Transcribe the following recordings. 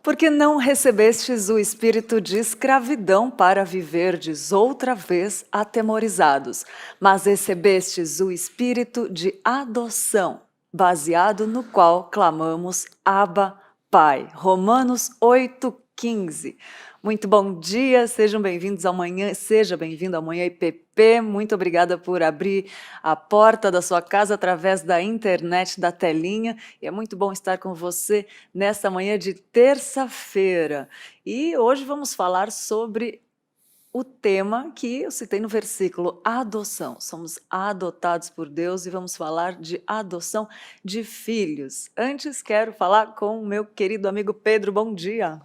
Porque não recebestes o espírito de escravidão para viverdes outra vez atemorizados, mas recebestes o espírito de adoção, baseado no qual clamamos Abba, Pai. Romanos 8:15. Muito bom dia, sejam bem-vindos ao Manhã, seja bem-vindo ao Manhã IPP. Muito obrigada por abrir a porta da sua casa através da internet, da telinha. E é muito bom estar com você nesta manhã de terça-feira. E hoje vamos falar sobre o tema que eu citei no versículo, adoção. Somos adotados por Deus e vamos falar de adoção de filhos. Antes, quero falar com o meu querido amigo Pedro. Bom dia.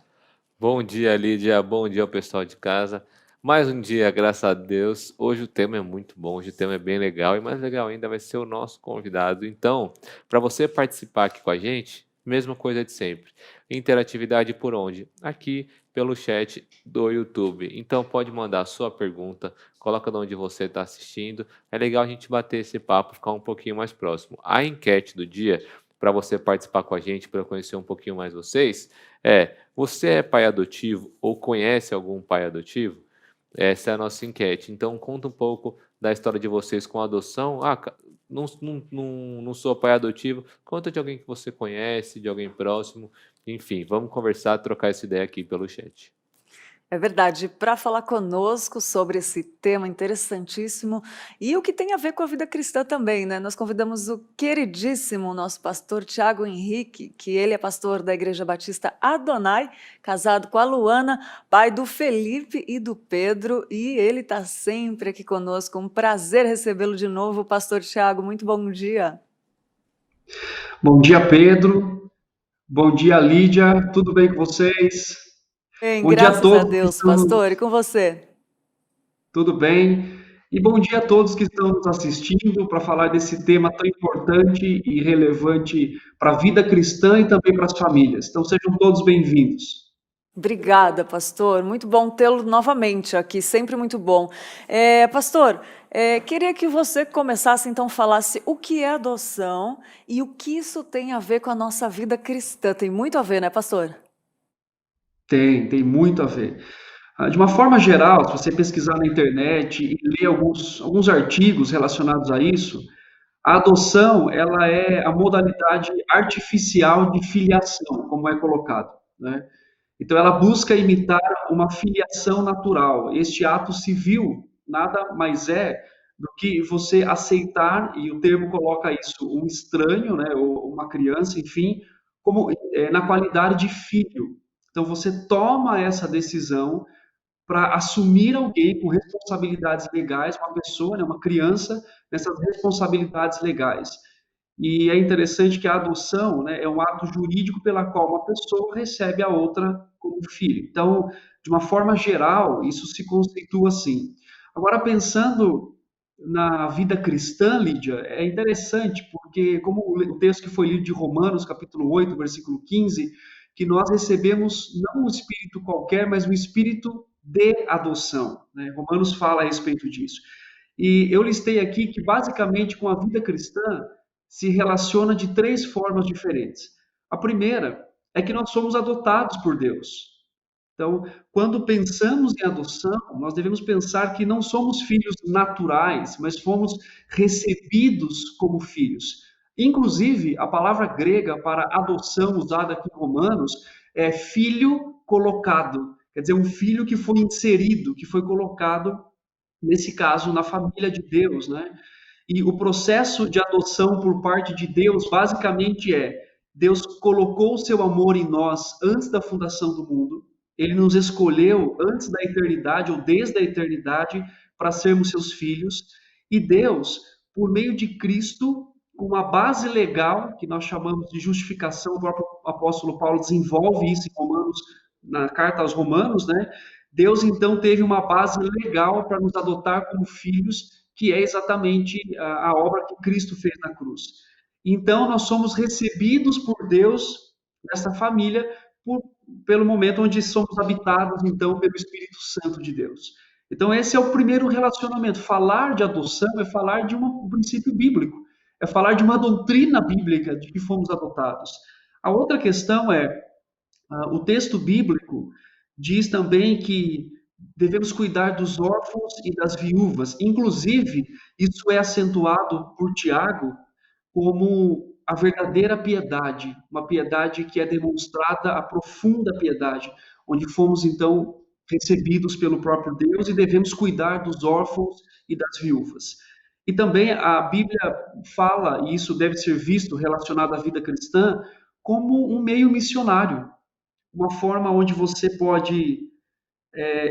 Bom dia, Lídia. Bom dia ao pessoal de casa. Mais um dia, graças a Deus. Hoje o tema é muito bom, hoje o tema é bem legal e mais legal ainda vai ser o nosso convidado. Então, para você participar aqui com a gente, mesma coisa de sempre. Interatividade por onde? Aqui pelo chat do YouTube. Então pode mandar a sua pergunta, coloca de onde você está assistindo. É legal a gente bater esse papo, ficar um pouquinho mais próximo. A enquete do dia, para você participar com a gente, para eu conhecer um pouquinho mais vocês, você é pai adotivo ou conhece algum pai adotivo? Essa é a nossa enquete. Então, conta um pouco da história de vocês com a adoção. Não sou pai adotivo. Conta de alguém que você conhece, de alguém próximo. Enfim, vamos conversar, trocar essa ideia aqui pelo chat. É verdade, para falar conosco sobre esse tema interessantíssimo e o que tem a ver com a vida cristã também, né? Nós convidamos o queridíssimo nosso pastor Tiago Henrique, que ele é pastor da Igreja Batista Adonai, casado com a Luana, pai do Felipe e do Pedro, e ele está sempre aqui conosco. Um prazer recebê-lo de novo, pastor Tiago. Muito bom dia. Bom dia, Pedro. Bom dia, Lídia. Tudo bem com vocês? Bem, Bom dia a graças a todos que Deus, estão. pastor. E com você? Tudo bem? E bom dia a todos que estão nos assistindo para falar desse tema tão importante e relevante para a vida cristã e também para as famílias. Então sejam todos bem-vindos. Obrigada, pastor. Muito bom tê-lo novamente aqui, sempre muito bom. Pastor, queria que você começasse então, falasse o que é adoção e o que isso tem a ver com a nossa vida cristã. Tem muito a ver, né, pastor? Tem muito a ver. De uma forma geral, se você pesquisar na internet e ler alguns artigos relacionados a isso, a adoção, ela é a modalidade artificial de filiação, como é colocado, né? Então, ela busca imitar uma filiação natural. Este ato civil nada mais é do que você aceitar, e o termo coloca isso, um estranho, né, ou uma criança, enfim, como na qualidade de filho. Então, você toma essa decisão para assumir alguém com responsabilidades legais, uma pessoa, né, uma criança, nessas responsabilidades legais. E é interessante que a adoção, né, é um ato jurídico pela qual uma pessoa recebe a outra como filho. Então, de uma forma geral, isso se conceitua assim. Agora, pensando na vida cristã, Lídia, é interessante, porque, como o texto que foi lido de Romanos, capítulo 8, versículo 15, que nós recebemos não um espírito qualquer, mas um espírito de adoção, né? Romanos fala a respeito disso. E eu listei aqui que, basicamente, com a vida cristã, se relaciona de três formas diferentes. A primeira é que nós somos adotados por Deus. Então, quando pensamos em adoção, nós devemos pensar que não somos filhos naturais, mas fomos recebidos como filhos. Inclusive, a palavra grega para adoção usada aqui em Romanos é filho colocado. Quer dizer, um filho que foi inserido, que foi colocado, nesse caso, na família de Deus, né? E o processo de adoção por parte de Deus, basicamente Deus colocou o seu amor em nós antes da fundação do mundo, ele nos escolheu antes da eternidade, ou desde a eternidade, para sermos seus filhos, e Deus, por meio de Cristo, com uma base legal, que nós chamamos de justificação, o próprio apóstolo Paulo desenvolve isso em Romanos, na carta aos Romanos, né? Deus então teve uma base legal para nos adotar como filhos, que é exatamente a obra que Cristo fez na cruz. Então, nós somos recebidos por Deus nessa família pelo momento onde somos habitados, então, pelo Espírito Santo de Deus. Então, esse é o primeiro relacionamento. Falar de adoção é falar de um princípio bíblico, é falar de uma doutrina bíblica de que fomos adotados. A outra questão é O texto bíblico diz também que devemos cuidar dos órfãos e das viúvas. Inclusive, isso é acentuado por Tiago como a verdadeira piedade, uma piedade que é demonstrada, a profunda piedade, onde fomos então recebidos pelo próprio Deus e devemos cuidar dos órfãos e das viúvas. E também a Bíblia fala, e isso deve ser visto relacionado à vida cristã, como um meio missionário, uma forma onde você pode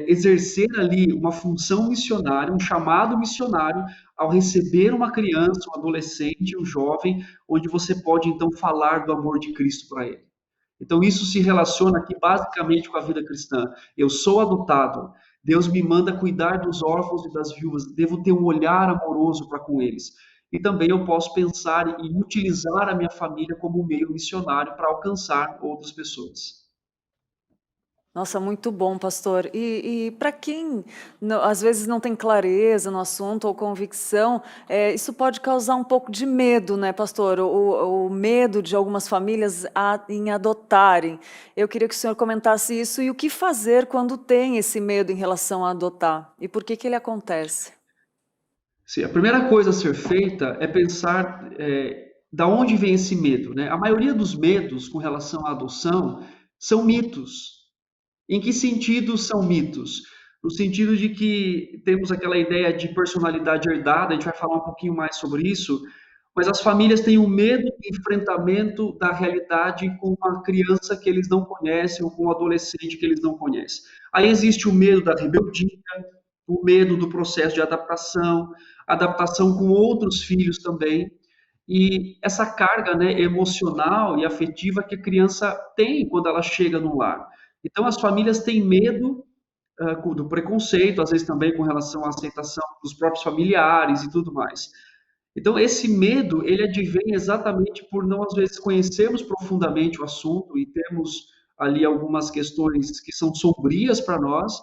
exercer ali uma função missionária, um chamado missionário, ao receber uma criança, um adolescente, um jovem, onde você pode então falar do amor de Cristo para ele. Então, isso se relaciona aqui basicamente com a vida cristã. Eu sou adotado, Deus me manda cuidar dos órfãos e das viúvas, devo ter um olhar amoroso para com eles. E também eu posso pensar em utilizar a minha família como um meio missionário para alcançar outras pessoas. Nossa, muito bom, pastor. E para quem às vezes não tem clareza no assunto ou convicção, isso pode causar um pouco de medo, né, pastor? O medo de algumas famílias em adotarem. Eu queria que o senhor comentasse isso e o que fazer quando tem esse medo em relação a adotar e por que que ele acontece. Sim, a primeira coisa a ser feita é pensar da onde vem esse medo, né? A maioria dos medos com relação à adoção são mitos. Em que sentido são mitos? No sentido de que temos aquela ideia de personalidade herdada, a gente vai falar um pouquinho mais sobre isso, mas as famílias têm um medo de enfrentamento da realidade com uma criança que eles não conhecem ou com um adolescente que eles não conhecem. Aí existe o medo da rebeldia, o medo do processo de adaptação, adaptação com outros filhos também, e essa carga, né, emocional e afetiva que a criança tem quando ela chega no lar. Então, as famílias têm medo do preconceito, às vezes também com relação à aceitação dos próprios familiares e tudo mais. Então, esse medo, ele advém exatamente por não, às vezes, conhecermos profundamente o assunto e termos ali algumas questões que são sombrias para nós,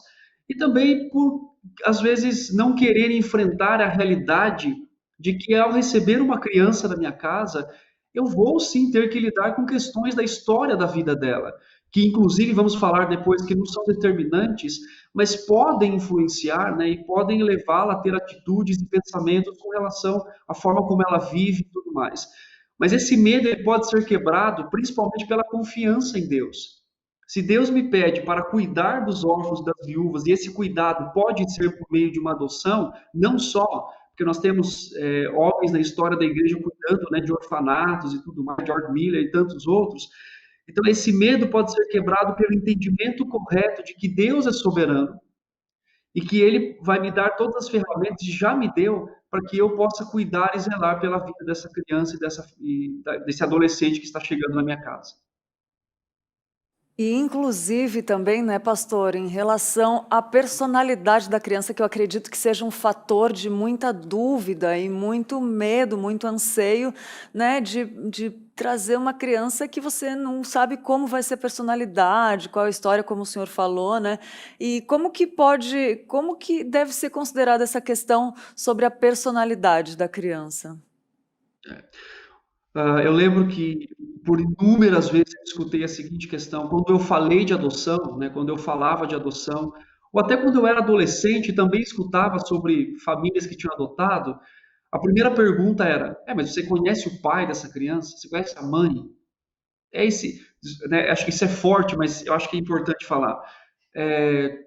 e também por, às vezes, não querer enfrentar a realidade de que ao receber uma criança na minha casa, eu vou sim ter que lidar com questões da história da vida dela, que inclusive vamos falar depois que não são determinantes, mas podem influenciar, né, e podem levá-la a ter atitudes e pensamentos com relação à forma como ela vive e tudo mais. Mas esse medo ele pode ser quebrado principalmente pela confiança em Deus. Se Deus me pede para cuidar dos órfãos e das viúvas, e esse cuidado pode ser por meio de uma adoção, não só, porque nós temos homens na história da igreja cuidando, né, de orfanatos e tudo mais, George Miller e tantos outros. Então, esse medo pode ser quebrado pelo entendimento correto de que Deus é soberano e que Ele vai me dar todas as ferramentas, e já me deu, para que eu possa cuidar e zelar pela vida dessa criança desse adolescente que está chegando na minha casa. E inclusive também, né, pastor, em relação à personalidade da criança, que eu acredito que seja um fator de muita dúvida e muito medo, muito anseio, né, de trazer uma criança que você não sabe como vai ser a personalidade, qual a história, como o senhor falou, né? E como que deve ser considerada essa questão sobre a personalidade da criança? Eu lembro que por inúmeras vezes eu escutei a seguinte questão, quando eu falei de adoção, né, quando eu falava de adoção, ou até quando eu era adolescente e também escutava sobre famílias que tinham adotado, a primeira pergunta era: mas você conhece o pai dessa criança? Você conhece a mãe? É esse, né, acho que isso é forte, mas eu acho que é importante falar. É,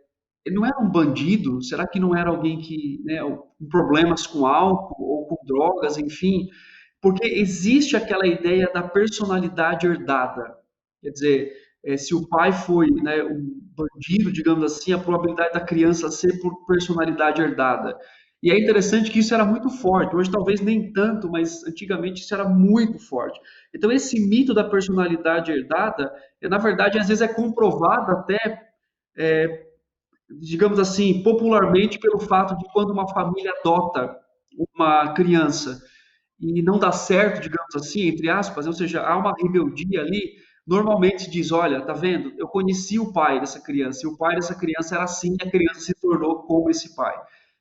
ele não era um bandido? Será que não era alguém que, né, com problemas com álcool ou com drogas, enfim? Porque existe aquela ideia da personalidade herdada. Quer dizer, se o pai foi, né, um bandido, digamos assim, a probabilidade da criança ser por personalidade herdada. E é interessante que isso era muito forte. Hoje talvez nem tanto, mas antigamente isso era muito forte. Então esse mito da personalidade herdada, na verdade, às vezes é comprovado até, digamos assim, popularmente pelo fato de quando uma família adota uma criança e não dá certo, digamos assim, entre aspas, ou seja, há uma rebeldia ali, normalmente se diz, olha, tá vendo? Eu conheci o pai dessa criança, e o pai dessa criança era assim, e a criança se tornou como esse pai.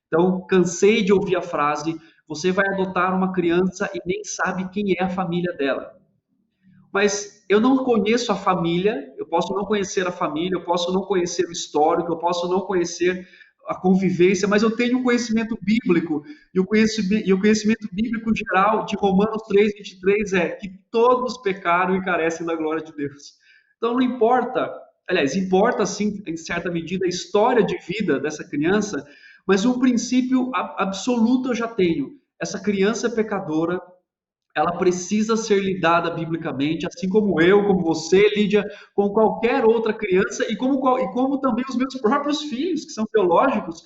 Então, cansei de ouvir a frase, você vai adotar uma criança e nem sabe quem é a família dela. mas eu não conheço a família, eu posso não conhecer a família, eu posso não conhecer o histórico, eu posso não conhecer a convivência, mas eu tenho um conhecimento bíblico, e o conhecimento bíblico geral de Romanos 3:23 é que todos pecaram e carecem da glória de Deus. Então não importa, aliás, importa sim, em certa medida, a história de vida dessa criança, mas um princípio absoluto eu já tenho. Essa criança pecadora, ela precisa ser lidada biblicamente, assim como eu, como você, Lídia, com qualquer outra criança e como também os meus próprios filhos, que são biológicos,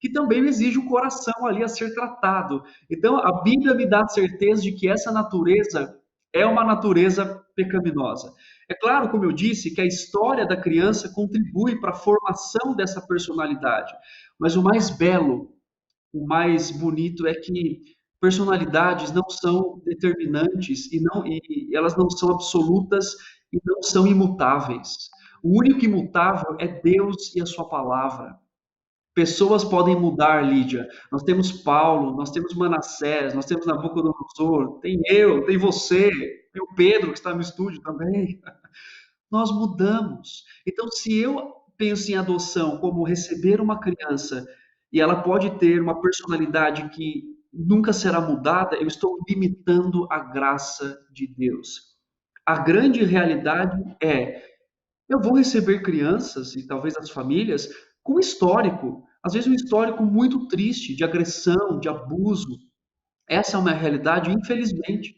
que também exige um coração ali a ser tratado. Então, a Bíblia me dá a certeza de que essa natureza é uma natureza pecaminosa. É claro, como eu disse, que a história da criança contribui para a formação dessa personalidade, mas o mais belo, o mais bonito é que personalidades não são determinantes e elas não são absolutas e não são imutáveis. O único imutável é Deus e a sua palavra. Pessoas podem mudar, Lídia. Nós temos Paulo, nós temos Manassés, nós temos Nabucodonosor, tem eu, tem você, tem o Pedro que está no estúdio também. Nós mudamos. Então, se eu penso em adoção como receber uma criança e ela pode ter uma personalidade que nunca será mudada, eu estou limitando a graça de Deus. A grande realidade é, eu vou receber crianças e talvez as famílias com histórico, às vezes um histórico muito triste de agressão, de abuso. Essa é uma realidade, infelizmente.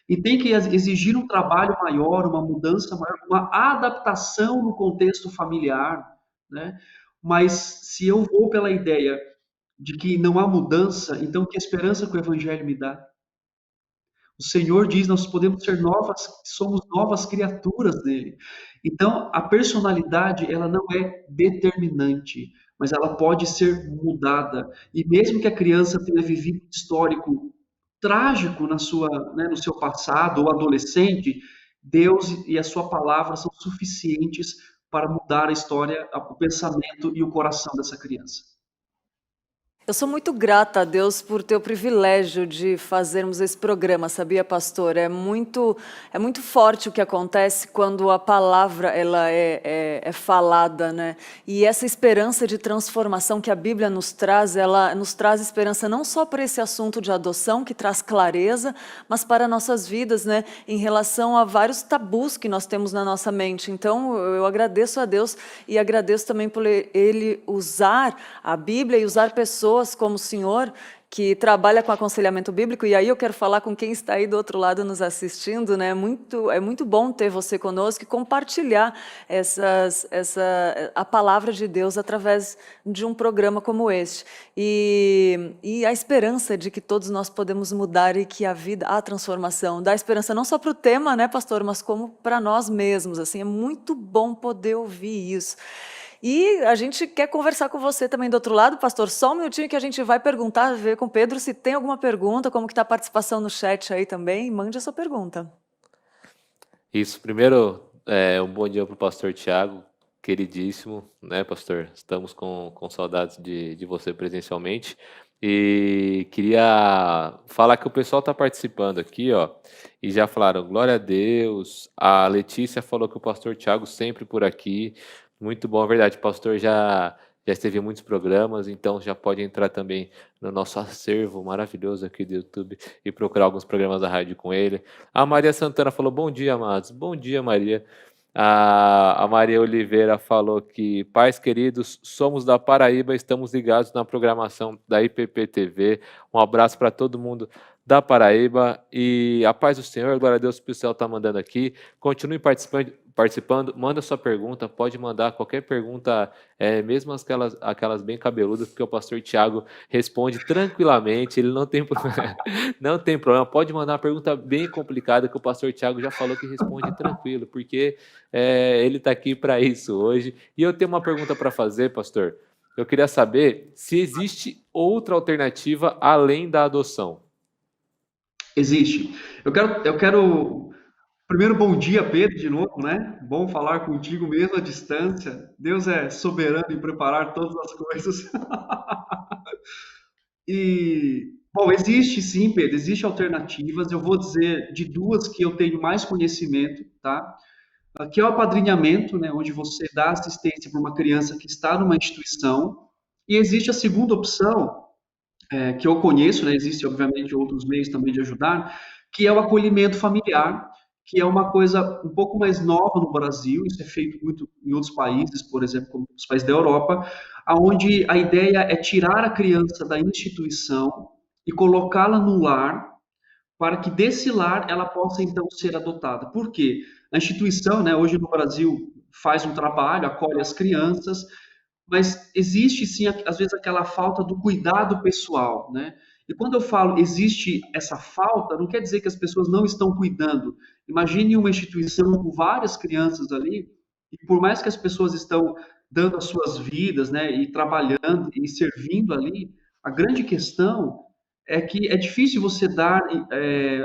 E tem que exigir um trabalho maior, uma mudança maior, uma adaptação no contexto familiar, né? Mas se eu vou pela ideia de que não há mudança, então que esperança que o Evangelho me dá? O Senhor diz, nós podemos ser novas, somos novas criaturas dele. Então, a personalidade, ela não é determinante, mas ela pode ser mudada. E mesmo que a criança tenha vivido um histórico trágico né, no seu passado ou adolescente, Deus e a sua palavra são suficientes para mudar a história, o pensamento e o coração dessa criança. Eu sou muito grata a Deus por ter o privilégio de fazermos esse programa, sabia, pastor? É muito forte o que acontece quando a palavra ela é falada, né? E essa esperança de transformação que a Bíblia nos traz, ela nos traz esperança não só para esse assunto de adoção, que traz clareza, mas para nossas vidas, né? Em relação a vários tabus que nós temos na nossa mente. Então, eu agradeço a Deus e agradeço também por Ele usar a Bíblia e usar pessoas como o senhor, que trabalha com aconselhamento bíblico, e aí eu quero falar com quem está aí do outro lado nos assistindo, né? É muito bom ter você conosco e compartilhar a palavra de Deus através de um programa como este. E a esperança de que todos nós podemos mudar e que a transformação, dá esperança não só para o tema, né, pastor, mas como para nós mesmos. Assim, é muito bom poder ouvir isso. E a gente quer conversar com você também do outro lado, pastor. Só um minutinho que a gente vai perguntar, ver com o Pedro se tem alguma pergunta, como que está a participação no chat aí também. Mande a sua pergunta. Isso, primeiro, um bom dia para o pastor Tiago, queridíssimo, né, pastor? Estamos com saudades de você presencialmente. E queria falar que o pessoal está participando aqui, ó, e já falaram, glória a Deus. A Letícia falou que o pastor Tiago sempre por aqui. Muito bom, é verdade. O pastor já esteve em muitos programas, então já pode entrar também no nosso acervo maravilhoso aqui do YouTube e procurar alguns programas da rádio com ele. A Maria Santana falou, bom dia, amados. Bom dia, Maria. A Maria Oliveira falou que, pais queridos, somos da Paraíba, estamos ligados na programação da IPP TV. Um abraço para todo mundo da Paraíba e a paz do Senhor, glória a Deus, o pessoal está mandando aqui. Continue participando, manda sua pergunta, pode mandar qualquer pergunta, mesmo aquelas bem cabeludas, porque o pastor Tiago responde tranquilamente, ele não tem, não tem problema, pode mandar uma pergunta bem complicada que o pastor Tiago já falou que responde tranquilo, porque ele está aqui para isso hoje. E eu tenho uma pergunta para fazer, pastor. Eu queria saber se existe outra alternativa além da adoção. Existe. Eu quero primeiro, bom dia, Pedro, de novo, né? Bom falar contigo mesmo à distância. Deus é soberano em preparar todas as coisas. E Bom, existe sim, Pedro, existem alternativas. Eu vou dizer de duas que eu tenho mais conhecimento, tá? Que é o apadrinhamento, né, onde você dá assistência para uma criança que está numa instituição. E existe a segunda opção, que eu conheço, né, existe obviamente outros meios também de ajudar, que é o acolhimento familiar, que é uma coisa um pouco mais nova no Brasil, isso é feito muito em outros países, por exemplo, como os países da Europa, aonde a ideia é tirar a criança da instituição e colocá-la no lar, para que desse lar ela possa então ser adotada. Por quê? A instituição, né, hoje no Brasil faz um trabalho, acolhe as crianças, mas existe sim, às vezes, aquela falta do cuidado pessoal, né? E quando eu falo existe essa falta, não quer dizer que as pessoas não estão cuidando. Imagine uma instituição com várias crianças ali, e por mais que as pessoas estão dando as suas vidas, né, e trabalhando e servindo ali, a grande questão é que é difícil você dar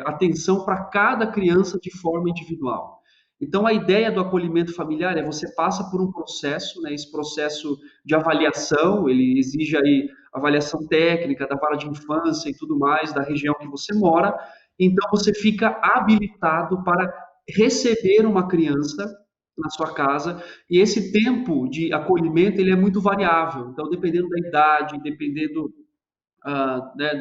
atenção para cada criança de forma individual. Então, a ideia do acolhimento familiar é você passa por um processo, né, esse processo de avaliação, ele exige aí avaliação técnica da vara de infância e tudo mais, da região que você mora, então você fica habilitado para receber uma criança na sua casa, e esse tempo de acolhimento, ele é muito variável, então dependendo da idade, dependendo né,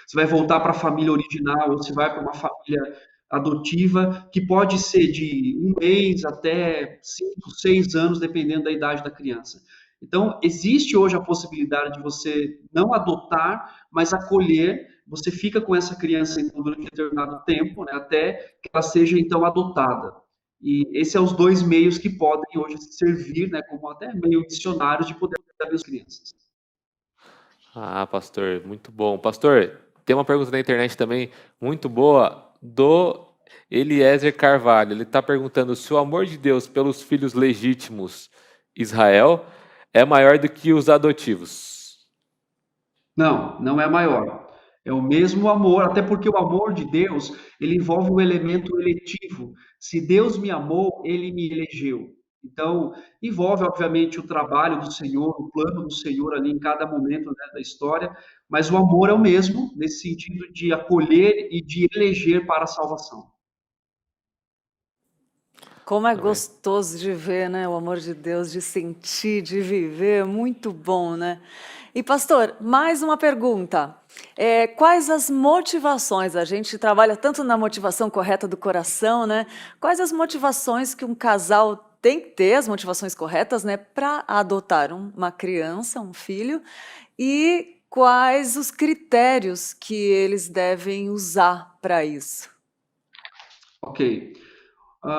você vai voltar para a família original ou se vai para uma família adotiva, que pode ser de um mês até 5, 6 anos, dependendo da idade da criança. Então, existe hoje a possibilidade de você não adotar, mas acolher. Você fica com essa criança então, durante um determinado tempo, né, até que ela seja então adotada. E esses são os dois meios que podem hoje servir, né, como até meio dicionários de poder abrir as crianças. Ah, pastor, muito bom. Pastor, tem uma pergunta na internet também muito boa do Eliezer Carvalho. Ele está perguntando se o amor de Deus pelos filhos legítimos Israel é maior do que os adotivos. Não, não é maior. É o mesmo amor, até porque o amor de Deus, ele envolve o elemento eletivo. Se Deus me amou, ele me elegeu. Então, envolve, obviamente, o trabalho do Senhor, o plano do Senhor ali em cada momento, né, da história, mas o amor é o mesmo, nesse sentido de acolher e de eleger para a salvação. Como é Amém. gostoso de ver, né, o amor de Deus, de sentir, de viver, muito bom, né? E pastor, mais uma pergunta. Quais as motivações? A gente trabalha tanto na motivação correta do coração, né? Quais as motivações que um casal tem que ter, as motivações corretas, né, para adotar uma criança, um filho? E quais os critérios que eles devem usar para isso? Ok.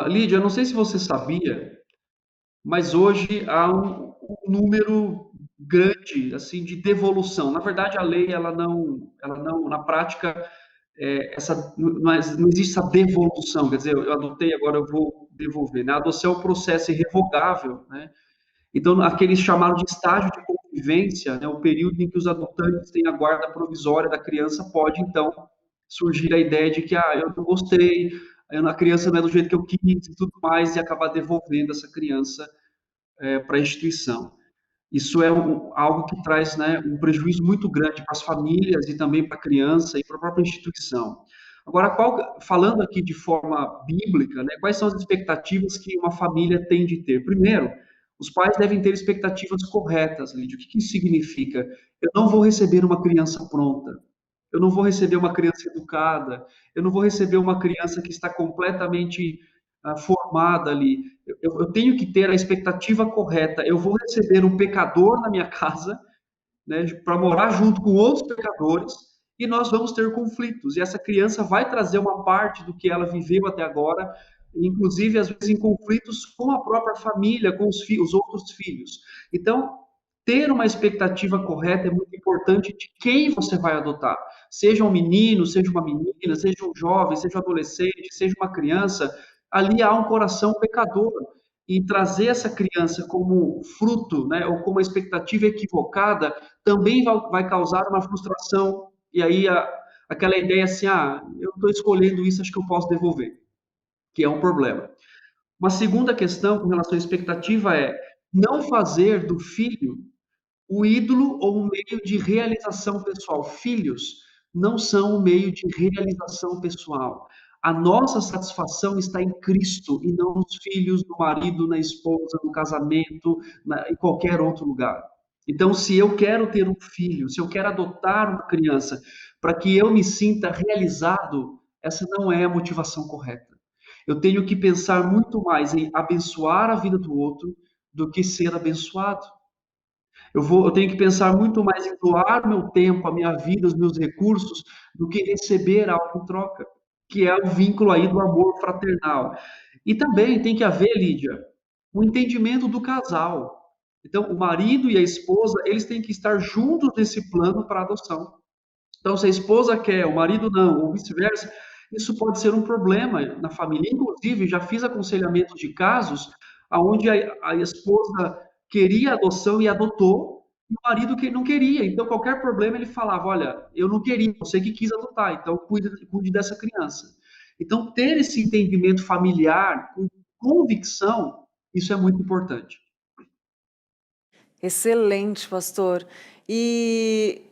Lídia, eu não sei se você sabia, mas hoje há um número grande assim de devolução. Na verdade, a lei ela não na prática não existe essa devolução, quer dizer, eu adotei, agora eu vou devolver. Né? A adoção é um processo irrevogável, né? Então, aquele chamado de estágio de convivência, né, o período em que os adotantes têm a guarda provisória da criança, pode, então, surgir a ideia de que, eu não gostei, a criança não é do jeito que eu quis e tudo mais, e acabar devolvendo essa criança para a instituição. Isso é algo que traz, né, um prejuízo muito grande para as famílias e também para a criança e para a própria instituição. Agora, falando aqui de forma bíblica, né, quais são as expectativas que uma família tem de ter? Primeiro, os pais devem ter expectativas corretas, Lídia. O que que isso significa? Eu não vou receber uma criança pronta, eu não vou receber uma criança educada, eu não vou receber uma criança que está completamente formada ali. Eu tenho que ter a expectativa correta. Eu vou receber um pecador na minha casa, né, para morar junto com outros pecadores, e nós vamos ter conflitos. E essa criança vai trazer uma parte do que ela viveu até agora, inclusive às vezes em conflitos com a própria família, com os outros filhos. Então, ter uma expectativa correta é muito importante de quem você vai adotar. Seja um menino, seja uma menina, seja um jovem, seja um adolescente, seja uma criança, ali há um coração pecador. E trazer essa criança como fruto, né, ou como uma expectativa equivocada, também vai causar uma frustração. E aí aquela ideia assim, eu estou escolhendo isso, acho que eu posso devolver, que é um problema. Uma segunda questão com relação à expectativa é não fazer do filho o ídolo ou um meio de realização pessoal. Filhos, não são um meio de realização pessoal. A nossa satisfação está em Cristo e não nos filhos, no marido, na esposa, no casamento, em qualquer outro lugar. Então, se eu quero ter um filho, se eu quero adotar uma criança para que eu me sinta realizado, essa não é a motivação correta. Eu tenho que pensar muito mais em abençoar a vida do outro do que ser abençoado. Eu tenho que pensar muito mais em doar o meu tempo, a minha vida, os meus recursos, do que receber algo em troca, que é o vínculo aí do amor fraternal. E também tem que haver, Lídia, um entendimento do casal. Então, o marido e a esposa, eles têm que estar juntos nesse plano para a adoção. Então, se a esposa quer, o marido não, ou vice-versa, isso pode ser um problema na família. Inclusive, já fiz aconselhamento de casos onde a esposa queria adoção e adotou, e o marido que não queria. Então, qualquer problema, ele falava: Olha, eu não queria, você que quis adotar, então cuide dessa criança. Então, ter esse entendimento familiar com convicção, isso é muito importante. Excelente, pastor. E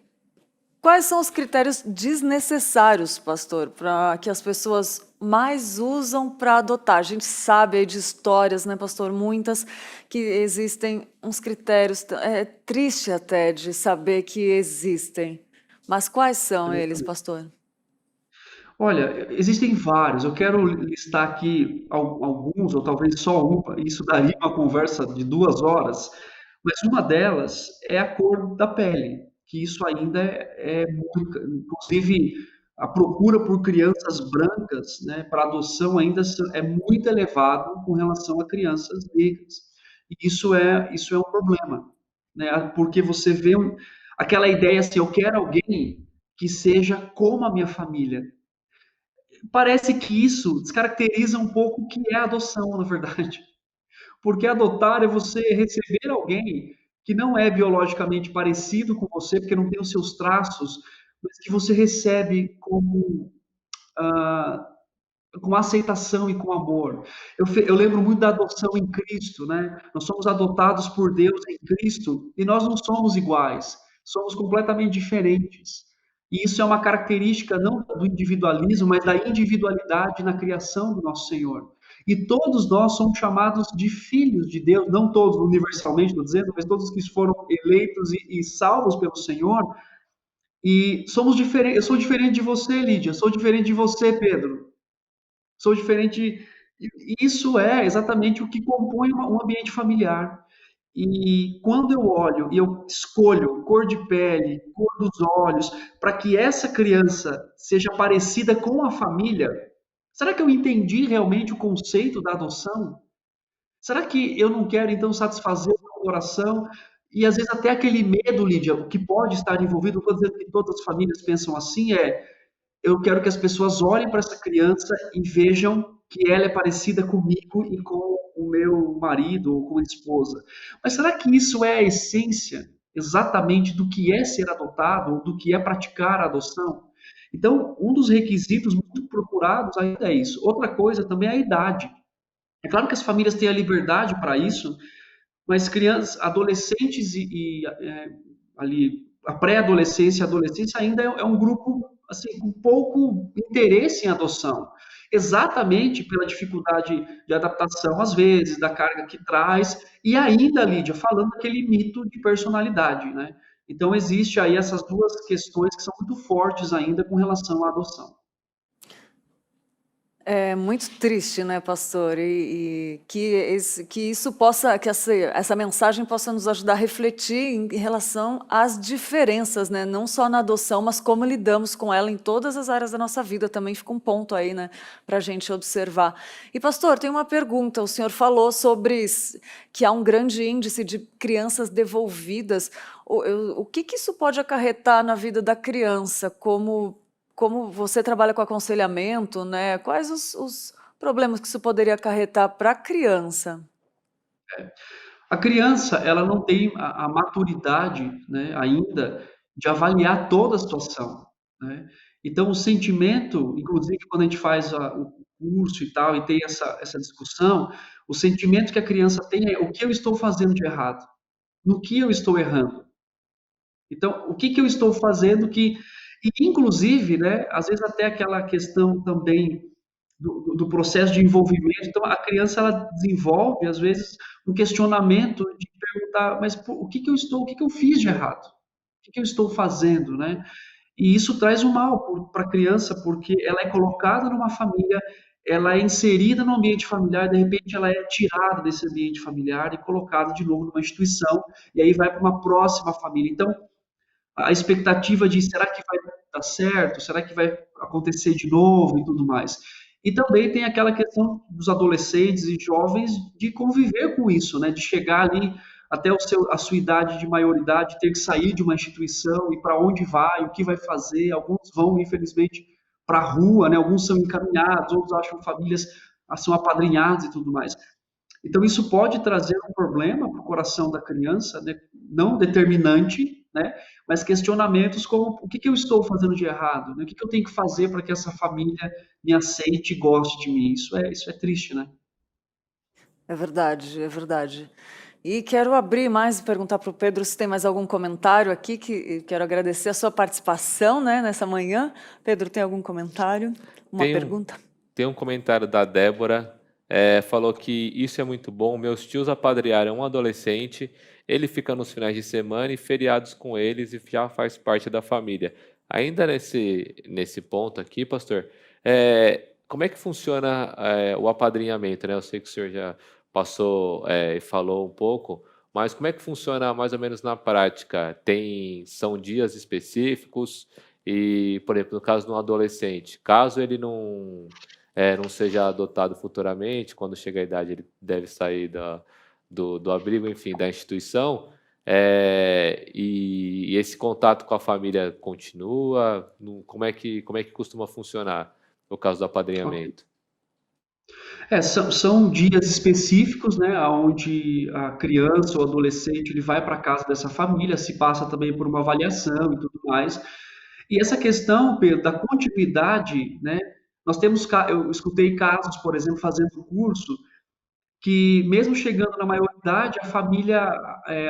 quais são os critérios desnecessários, pastor, para que as pessoas mais usam para adotar? A gente sabe aí de histórias, né, pastor, muitas, que existem uns critérios, é triste até de saber que existem. Mas quais são eles, pastor? Olha, existem vários. Eu quero listar aqui alguns, ou talvez só um. Isso daria uma conversa de 2 horas, mas uma delas é a cor da pele, que isso ainda é muito. Inclusive, a procura por crianças brancas, né, para adoção ainda é muito elevado com relação a crianças negras. E isso é um problema, né? Porque você vê aquela ideia assim, eu quero alguém que seja como a minha família. Parece que isso descaracteriza um pouco o que é a adoção, na verdade. Porque adotar é você receber alguém que não é biologicamente parecido com você, porque não tem os seus traços, mas que você recebe ah, com aceitação e com amor. Eu lembro muito da adoção em Cristo, né? Nós somos adotados por Deus em Cristo e nós não somos iguais, somos completamente diferentes. E isso é uma característica não do individualismo, mas da individualidade na criação do nosso Senhor. E todos nós somos chamados de filhos de Deus, não todos universalmente, estou dizendo, mas todos que foram eleitos e salvos pelo Senhor. E somos diferentes. Eu sou diferente de você, Lídia. Eu sou diferente de você, Pedro. Sou diferente. Isso é exatamente o que compõe um ambiente familiar. E quando eu olho e eu escolho cor de pele, cor dos olhos, para que essa criança seja parecida com a família, será que eu entendi realmente o conceito da adoção? Será que eu não quero então satisfazer o meu coração? E às vezes até aquele medo, Lídia, o que pode estar envolvido, não estou dizendo que todas as famílias pensam assim, eu quero que as pessoas olhem para essa criança e vejam que ela é parecida comigo e com o meu marido ou com a esposa. Mas será que isso é a essência exatamente do que é ser adotado ou do que é praticar a adoção? Então, um dos requisitos muito procurados ainda é isso. Outra coisa também é a idade. É claro que as famílias têm a liberdade para isso, mas crianças, adolescentes ali a pré-adolescência e a adolescência ainda é um grupo assim com pouco interesse em adoção, exatamente pela dificuldade de adaptação às vezes, da carga que traz e ainda, Lídia, falando daquele mito de personalidade, né? Então existe aí essas duas questões que são muito fortes ainda com relação à adoção. É muito triste, né, pastor? E que isso possa, que essa mensagem possa nos ajudar a refletir em relação às diferenças, né? Não só na adoção, mas como lidamos com ela em todas as áreas da nossa vida. Também fica um ponto aí, né, para a gente observar. E, pastor, tem uma pergunta. O senhor falou sobre que há um grande índice de crianças devolvidas. O que isso pode acarretar na vida da criança, como você trabalha com aconselhamento, né? Quais os problemas que isso poderia acarretar para a criança? A criança, ela não tem a maturidade, né, ainda de avaliar toda a situação, né? Então, o sentimento, inclusive quando a gente faz o curso e tal, e tem essa discussão, o sentimento que a criança tem é o que eu estou fazendo de errado? No que eu estou errando? Então, o que eu estou fazendo que. E, inclusive, né, às vezes até aquela questão também do processo de envolvimento. Então, a criança ela desenvolve, às vezes, um questionamento de perguntar, mas o que que eu fiz de errado? O que que eu estou fazendo, né? E isso traz um mal para a criança, porque ela é colocada numa família, ela é inserida no ambiente familiar, de repente ela é tirada desse ambiente familiar e colocada de novo numa instituição, e aí vai para uma próxima família. Então, a expectativa de será que vai dar certo? Será que vai acontecer de novo e tudo mais? E também tem aquela questão dos adolescentes e jovens de conviver com isso, né? De chegar ali até a sua idade de maioridade, ter que sair de uma instituição e para onde vai, o que vai fazer. Alguns vão, infelizmente, para a rua, né? Alguns são encaminhados, outros acham famílias, são apadrinhados e tudo mais. Então, isso pode trazer um problema para o coração da criança, né? Não determinante, né? Mas questionamentos como o que que eu estou fazendo de errado? Né? O que que eu tenho que fazer para que essa família me aceite e goste de mim? Isso é triste, né? É verdade, é verdade. E quero abrir mais e perguntar para o Pedro se tem mais algum comentário aqui, que quero agradecer a sua participação, né, nessa manhã. Pedro, tem algum comentário? Uma Tem um, pergunta? tem um comentário da Débora, falou que isso é muito bom. Meus tios apadrearam um adolescente, ele fica nos finais de semana e feriados com eles e já faz parte da família. Ainda nesse ponto aqui, pastor, como é que funciona o apadrinhamento, né? Eu sei que o senhor já passou e falou um pouco, mas como é que funciona mais ou menos na prática? São dias específicos? E, por exemplo, no caso de um adolescente, caso ele não seja adotado futuramente, quando chega a idade ele deve sair do abrigo, enfim, da instituição, e esse contato com a família continua? Como é que costuma funcionar no caso do Ok. apadrinhamento? São dias específicos, né, onde a criança ou adolescente ele vai para casa dessa família, se passa também por uma avaliação e tudo mais. E essa questão, Pedro, da continuidade, né, eu escutei casos, por exemplo, fazendo curso, que mesmo chegando na maioridade, a família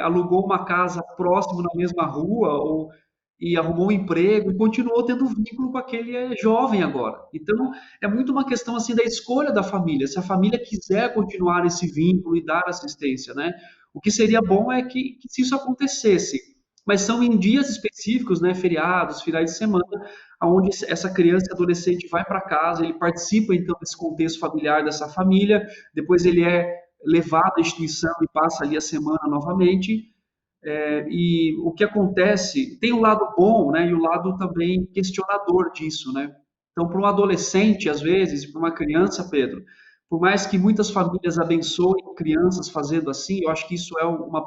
alugou uma casa próximo na mesma rua e arrumou um emprego e continuou tendo vínculo com aquele jovem agora. Então, é muito uma questão assim da escolha da família. Se a família quiser continuar esse vínculo e dar assistência, né? O que seria bom é que se isso acontecesse, mas são em dias específicos, né? Feriados, finais de semana, onde essa criança e adolescente vai para casa, ele participa então desse contexto familiar dessa família, depois ele é levado à instituição e passa ali a semana novamente. E o que acontece, tem o lado bom, né, e o lado também questionador disso, né? Então, para um adolescente, às vezes, e para uma criança, Pedro, por mais que muitas famílias abençoem crianças fazendo assim, eu acho que isso é uma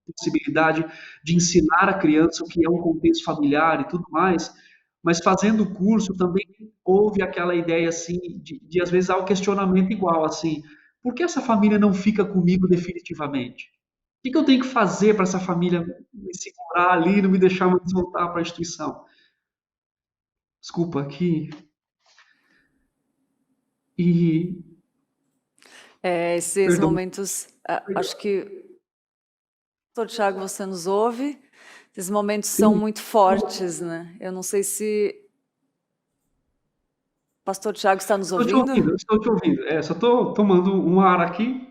possibilidade de ensinar a criança o que é um contexto familiar e tudo mais, mas fazendo o curso também houve aquela ideia assim de às vezes há o questionamento igual assim, por que essa família não fica comigo definitivamente? O que que eu tenho que fazer para essa família me segurar ali e não me deixar mais voltar para a instituição? Desculpa aqui. E Esses perdão. momentos, acho que, Pastor Tiago, você nos ouve? Esses momentos são Sim, muito fortes, né? Eu não sei se o Pastor Tiago está nos estou te ouvindo. ouvindo, estou te ouvindo. Só estou tomando um ar aqui.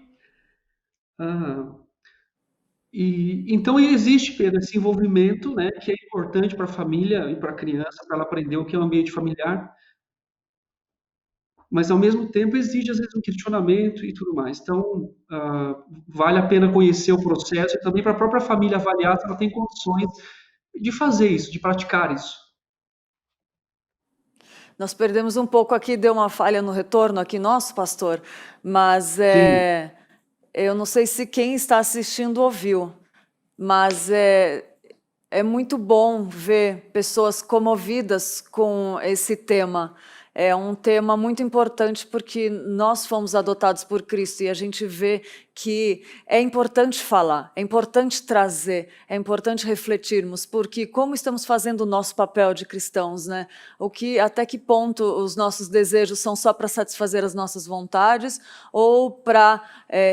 Ah, e então existe, Pedro, esse envolvimento, né, que é importante para a família e para a criança, para ela aprender o que é o ambiente familiar, mas ao mesmo tempo exige às vezes um questionamento e tudo mais. Então, vale a pena conhecer o processo e também para a própria família avaliar se ela tem condições de fazer isso, de praticar isso. Nós perdemos um pouco aqui, deu uma falha no retorno aqui nosso, pastor, mas Sim, eu não sei se quem está assistindo ouviu, mas é muito bom ver pessoas comovidas com esse tema. É um tema muito importante porque nós fomos adotados por Cristo e a gente vê que é importante falar, é importante trazer, é importante refletirmos, porque como estamos fazendo o nosso papel de cristãos, né? Até que ponto os nossos desejos são só para satisfazer as nossas vontades ou para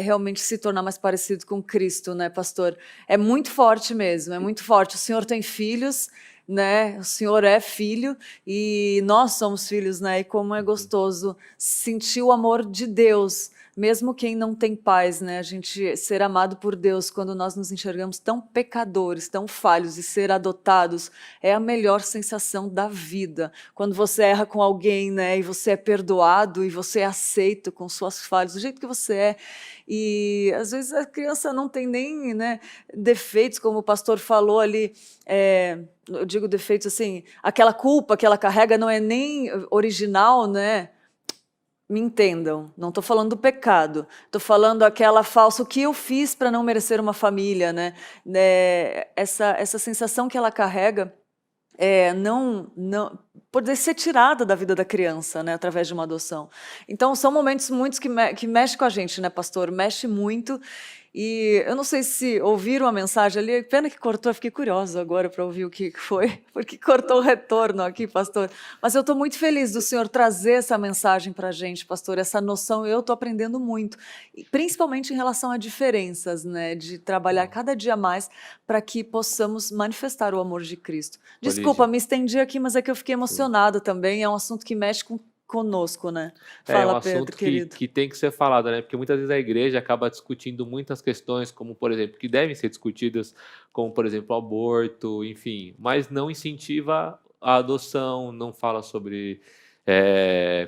realmente se tornar mais parecido com Cristo, né, pastor? É muito forte mesmo, é muito forte. O senhor tem filhos, né? O Senhor é filho e nós somos filhos, né? E como é gostoso sentir o amor de Deus, mesmo quem não tem pais, né? A gente ser amado por Deus quando nós nos enxergamos tão pecadores, tão falhos e ser adotados é a melhor sensação da vida. Quando você erra com alguém, né? E você é perdoado e você é aceito com suas falhas, do jeito que você é. E às vezes a criança não tem nem, né, defeitos, como o pastor falou ali. Eu digo defeitos assim, aquela culpa que ela carrega não é nem original, né? Me entendam, não estou falando do pecado, estou falando aquela falsa, o que eu fiz para não merecer uma família, né? Essa sensação que ela carrega não poder ser tirada da vida da criança, né, através de uma adoção. Então são momentos muitos que mexem com a gente, né, pastor? Mexe muito. E eu não sei se ouviram a mensagem ali, pena que cortou, eu fiquei curiosa agora para ouvir o que foi, porque cortou o retorno aqui, pastor. Mas eu estou muito feliz do senhor trazer essa mensagem para a gente, pastor, essa noção, eu estou aprendendo muito, e principalmente em relação a diferenças, né, de trabalhar cada dia mais para que possamos manifestar o amor de Cristo. Ô, Desculpa, Lígia. me estendi aqui, mas é que eu fiquei emocionada também, é um assunto que mexe conosco, né? É um Fala, Pedro, assunto querido. que tem que ser falado, né? Porque muitas vezes a igreja acaba discutindo muitas questões, como, por exemplo, que devem ser discutidas, como, por exemplo, o aborto, enfim, mas não incentiva a adoção, não fala sobre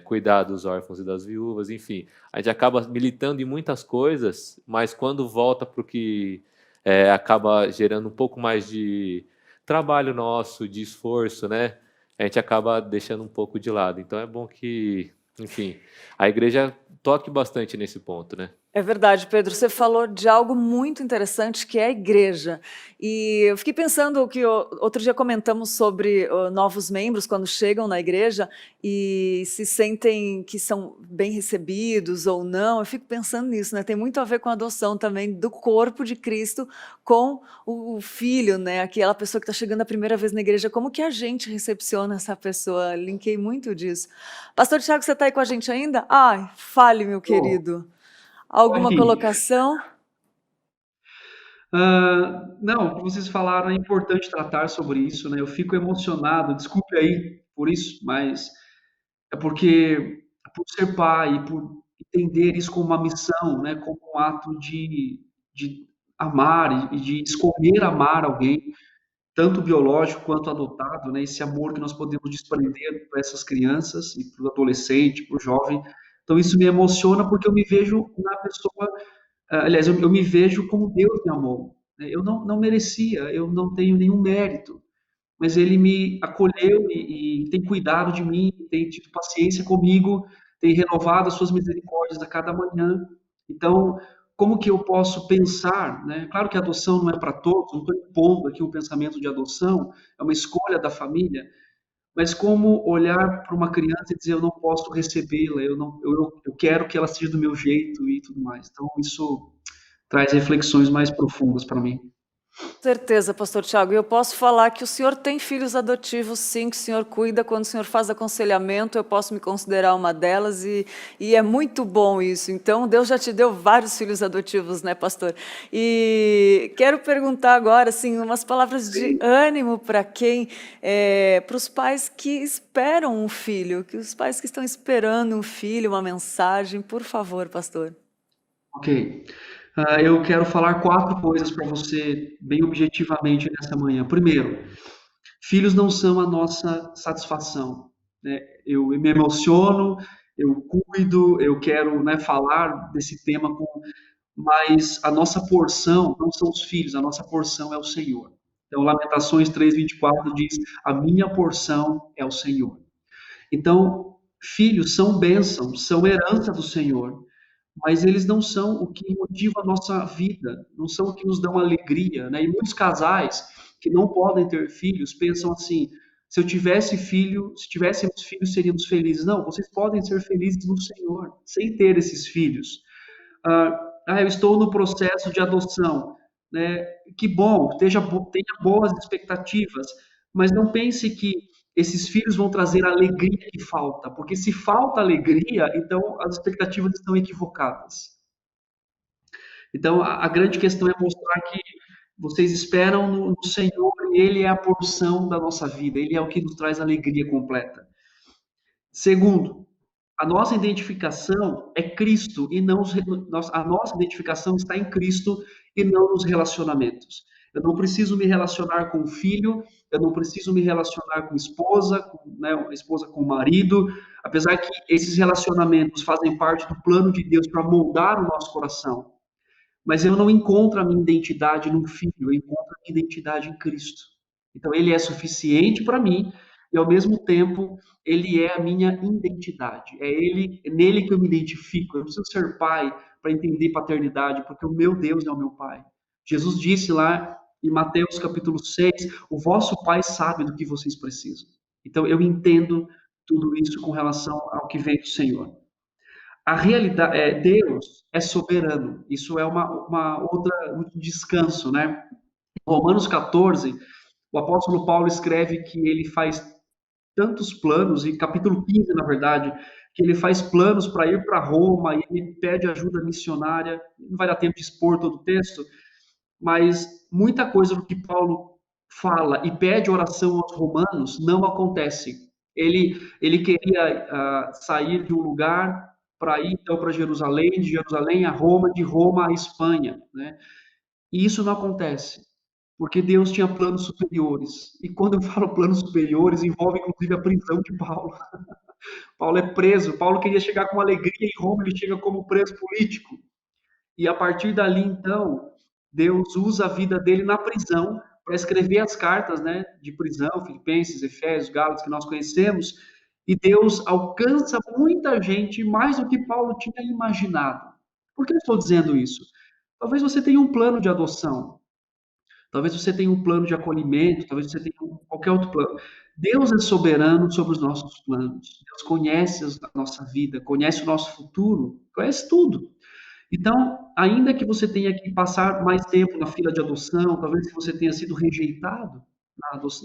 cuidar dos órfãos e das viúvas, enfim. A gente acaba militando em muitas coisas, mas quando volta para o que acaba gerando um pouco mais de trabalho nosso, de esforço, né? A gente acaba deixando um pouco de lado. Então é bom que, enfim, a igreja toque bastante nesse ponto, né? É verdade, Pedro. Você falou de algo muito interessante que é a igreja. E eu fiquei pensando que outro dia comentamos sobre novos membros quando chegam na igreja e se sentem que são bem recebidos ou não. Eu fico pensando nisso, né? Tem muito a ver com a adoção também do corpo de Cristo com o filho, né? Aquela pessoa que está chegando a primeira vez na igreja. Como que a gente recepciona essa pessoa? Linkei muito disso. Pastor Tiago, você está aí com a gente ainda? Ai, fale, meu Tô, querido. tô Alguma aqui. colocação? Não, o que vocês falaram é importante tratar sobre isso, né? Eu fico emocionado, desculpe aí por isso, mas é porque por ser pai, por entender isso como uma missão, né? Como um ato de amar e de escolher amar alguém, tanto biológico quanto adotado, né? Esse amor que nós podemos desprender para essas crianças e para o adolescente, para o jovem. Então isso me emociona porque eu me vejo na pessoa, aliás, eu me vejo como Deus me amou, né? Eu não merecia, eu não tenho nenhum mérito, mas Ele me acolheu e tem cuidado de mim, tem tido paciência comigo, tem renovado as suas misericórdias a cada manhã. Então, como que eu posso pensar, né? Claro que a adoção não é para todos, não estou impondo aqui um pensamento de adoção, é uma escolha da família, mas como olhar para uma criança e dizer eu não posso recebê-la, eu quero que ela seja do meu jeito e tudo mais. Então, isso traz reflexões mais profundas para mim. Certeza, pastor Tiago. E eu posso falar que o senhor tem filhos adotivos, sim, que o senhor cuida. Quando o senhor faz aconselhamento, eu posso me considerar uma delas e é muito bom isso. Então, Deus já te deu vários filhos adotivos, né, pastor? E quero perguntar agora, assim, umas palavras de ânimo para para os pais que esperam um filho, que os pais que estão esperando um filho, uma mensagem, por favor, pastor. Ok. Eu quero falar 4 coisas para você, bem objetivamente, nessa manhã. Primeiro, filhos não são a nossa satisfação, né? Eu me emociono, eu cuido, eu quero, né, falar desse tema mas a nossa porção não são os filhos, a nossa porção é o Senhor. Então, Lamentações 3:24 diz: a minha porção é o Senhor. Então, filhos são bênçãos, são herança do Senhor, mas eles não são o que motiva a nossa vida, não são o que nos dão alegria, né? E muitos casais que não podem ter filhos pensam assim: se eu tivesse filho, se tivéssemos filhos, seríamos felizes. Não, vocês podem ser felizes no Senhor, sem ter esses filhos. Eu estou no processo de adoção, né? Que bom, tenha boas expectativas, mas não pense que esses filhos vão trazer a alegria que falta, porque se falta alegria, então as expectativas estão equivocadas. Então, a grande questão é mostrar que Vocês esperam no Senhor e Ele é a porção da nossa vida, Ele é o que nos traz alegria completa. Segundo, a nossa identificação é Cristo e não a nossa identificação está em Cristo e não nos relacionamentos. Eu não preciso me relacionar com o filho, eu não preciso me relacionar com esposa, né, uma esposa com o marido, apesar que esses relacionamentos fazem parte do plano de Deus para moldar o nosso coração. Mas eu não encontro a minha identidade no filho, eu encontro a minha identidade em Cristo. Então ele é suficiente para mim e ao mesmo tempo ele é a minha identidade. É nele que eu me identifico. Eu preciso ser pai para entender paternidade, porque o meu Deus é o meu pai. Jesus disse lá em Mateus capítulo 6, o vosso pai sabe do que vocês precisam. Então eu entendo tudo isso com relação ao que vem do Senhor. A realidade é Deus é soberano. Isso é uma outra um descanso, né? Em Romanos 14, o apóstolo Paulo escreve que ele faz tantos planos, e capítulo 15, na verdade, que ele faz planos para ir para Roma e ele pede ajuda missionária. Não vai dar tempo de expor todo o texto, mas muita coisa do que Paulo fala e pede oração aos romanos não acontece. Ele queria sair de um lugar para ir então para Jerusalém, de Jerusalém a Roma, de Roma à Espanha, né? E isso não acontece, porque Deus tinha planos superiores. E quando eu falo planos superiores, envolve inclusive a prisão de Paulo. Paulo é preso, Paulo queria chegar com alegria em Roma, ele chega como preso político. E a partir dali, então, Deus usa a vida dele na prisão para escrever as cartas, né, de prisão, Filipenses, Efésios, Gálatas, que nós conhecemos, e Deus alcança muita gente mais do que Paulo tinha imaginado. Por que eu estou dizendo isso? Talvez você tenha um plano de adoção, talvez você tenha um plano de acolhimento, talvez você tenha qualquer outro plano. Deus é soberano sobre os nossos planos. Deus conhece a nossa vida, conhece o nosso futuro, conhece tudo. Então, ainda que você tenha que passar mais tempo na fila de adoção, talvez que você tenha sido rejeitado,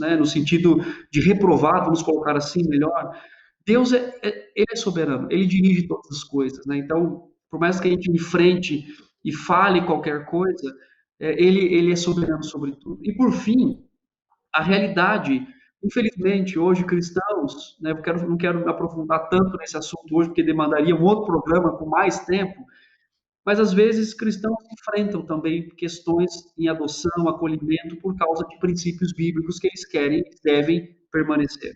né, no sentido de reprovado, vamos colocar assim melhor, Deus ele é soberano, ele dirige todas as coisas, né? Então, por mais que a gente enfrente e fale qualquer coisa, ele é soberano sobre tudo. E por fim, a realidade, infelizmente, hoje cristãos, né, não quero me aprofundar tanto nesse assunto hoje, porque demandaria um outro programa com mais tempo, mas às vezes cristãos enfrentam também questões em adoção, acolhimento, por causa de princípios bíblicos que eles querem e devem permanecer.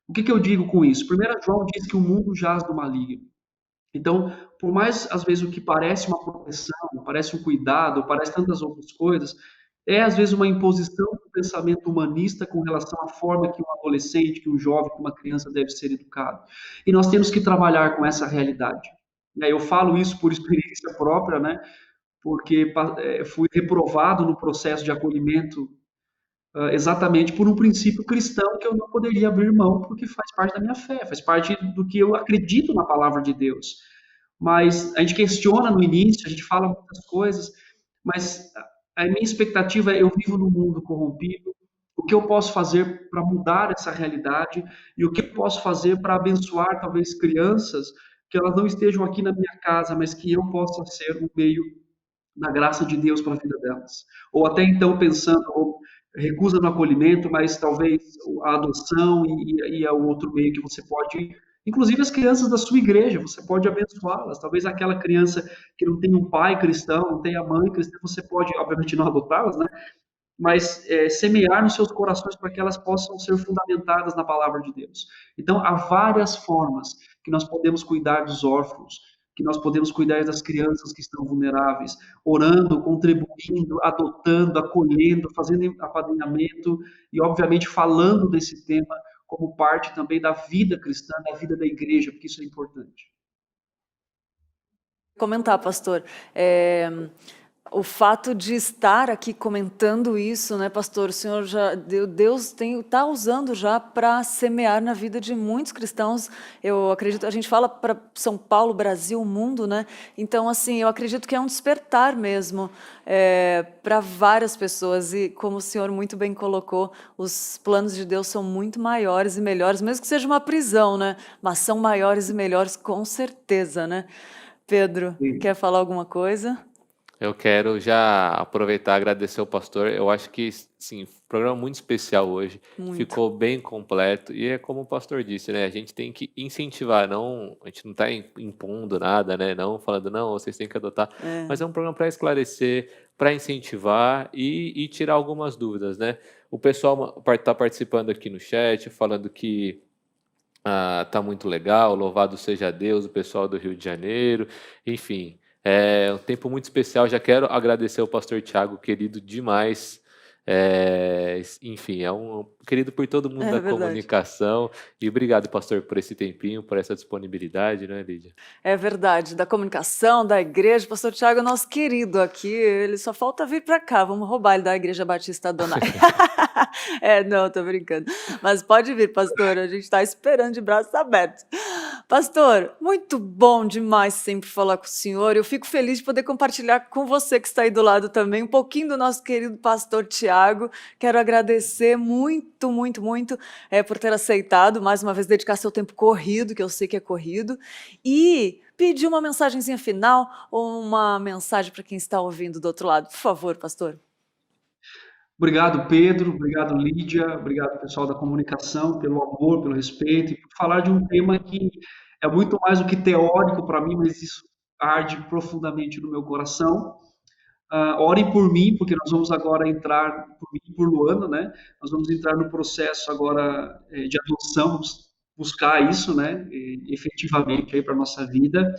O que eu digo com isso? 1 João diz que o mundo jaz do maligno. Então, por mais às vezes o que parece uma proteção, parece um cuidado, parece tantas outras coisas, é às vezes uma imposição do pensamento humanista com relação à forma que um adolescente, que um jovem, que uma criança deve ser educado. E nós temos que trabalhar com essa realidade. Eu falo isso por experiência própria, né? Porque fui reprovado no processo de acolhimento exatamente por um princípio cristão que eu não poderia abrir mão, porque faz parte da minha fé, faz parte do que eu acredito na palavra de Deus. Mas a gente questiona no início, a gente fala muitas coisas, mas a minha expectativa é: eu vivo num mundo corrompido, o que eu posso fazer para mudar essa realidade e o que eu posso fazer para abençoar talvez crianças que elas não estejam aqui na minha casa, mas que eu possa ser um meio na graça de Deus para a vida delas. Ou até então pensando, ou recusa no acolhimento, mas talvez a adoção e é o outro meio que você pode, inclusive as crianças da sua igreja, você pode abençoá-las. Talvez aquela criança que não tem um pai cristão, não tem a mãe cristã, você pode, obviamente, não adotá-las, né? Mas semear nos seus corações para que elas possam ser fundamentadas na palavra de Deus. Então, há várias formas que nós podemos cuidar dos órfãos, que nós podemos cuidar das crianças que estão vulneráveis, orando, contribuindo, adotando, acolhendo, fazendo apadrinhamento e, obviamente, falando desse tema como parte também da vida cristã, da vida da igreja, porque isso é importante. Comentar, pastor, o fato de estar aqui comentando isso, né, pastor? O senhor Deus está usando já para semear na vida de muitos cristãos. Eu acredito, a gente fala para São Paulo, Brasil, mundo, né? Então, assim, eu acredito que é um despertar mesmo para várias pessoas. E como o senhor muito bem colocou, os planos de Deus são muito maiores e melhores, mesmo que seja uma prisão, né? Mas são maiores e melhores, com certeza, né? Pedro, Sim. quer falar alguma coisa? Eu quero já aproveitar e agradecer ao pastor. Eu acho que, sim, programa muito especial hoje. Muito. Ficou bem completo. E é como o pastor disse, né? A gente tem que incentivar, não, a gente não está impondo nada, né? Não falando, não, vocês têm que adotar. Mas É. é um programa para esclarecer, para incentivar e tirar algumas dúvidas, né? O pessoal está participando aqui no chat, falando que tá muito legal, louvado seja Deus, o pessoal do Rio de Janeiro, enfim, é um tempo muito especial. Já quero agradecer ao pastor Tiago, querido demais. Enfim, é um querido por todo mundo É da verdade. comunicação. E obrigado, pastor, por esse tempinho, por essa disponibilidade, né, Lídia? É verdade, da comunicação, da igreja, o pastor Tiago é nosso querido aqui, ele só falta vir para cá, vamos roubar ele da Igreja Batista Adonai. Não, tô brincando. Mas pode vir, pastor, a gente está esperando de braços abertos. Pastor, muito bom demais sempre falar com o senhor. Eu fico feliz de poder compartilhar com você que está aí do lado também um pouquinho do nosso querido pastor Tiago. Quero agradecer muito, muito, muito por ter aceitado, mais uma vez, dedicar seu tempo corrido, que eu sei que é corrido, e pedir uma mensagenzinha final ou uma mensagem para quem está ouvindo do outro lado. Por favor, pastor. Obrigado, Pedro. Obrigado, Lídia. Obrigado, pessoal da comunicação, pelo amor, pelo respeito e por falar de um tema que é muito mais do que teórico para mim, mas isso arde profundamente no meu coração. Orem por mim, porque nós vamos agora entrar, por mim e por Luana, né? Nós vamos entrar no processo agora de adoção, vamos buscar isso, né? Efetivamente aí para nossa vida.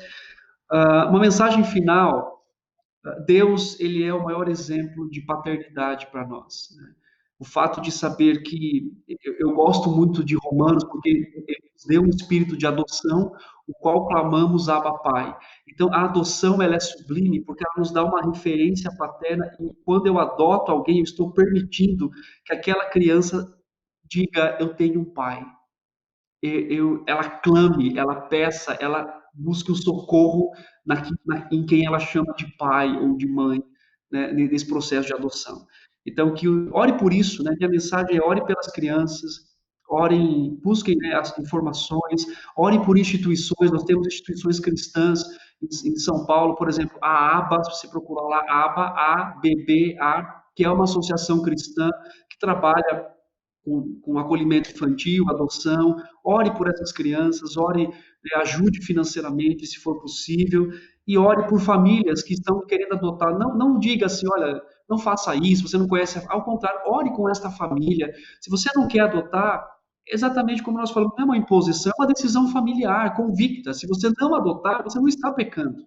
Uma mensagem final. Deus, ele é o maior exemplo de paternidade para nós, né? O fato de saber que eu gosto muito de Romanos, porque ele nos deu um espírito de adoção, o qual clamamos Abba Pai. Então, a adoção ela é sublime, porque ela nos dá uma referência paterna, e quando eu adoto alguém, eu estou permitindo que aquela criança diga: Eu tenho um pai. Ela clame, ela peça, ela busque o socorro em quem ela chama de pai ou de mãe, né, nesse processo de adoção. Então, ore por isso, né? Minha mensagem é ore pelas crianças, orem, busquem, né, as informações, orem por instituições. Nós temos instituições cristãs em São Paulo, por exemplo, a ABA, se você procurar lá, ABA, ABBA, que é uma associação cristã que trabalha com acolhimento infantil, adoção. Ore por essas crianças, ore, ajude financeiramente, se for possível, e ore por famílias que estão querendo adotar. Não diga assim, olha, não faça isso, você não conhece. Ao contrário, ore com esta família. Se você não quer adotar, exatamente como nós falamos, não é uma imposição, é uma decisão familiar, convicta. Se você não adotar, você não está pecando.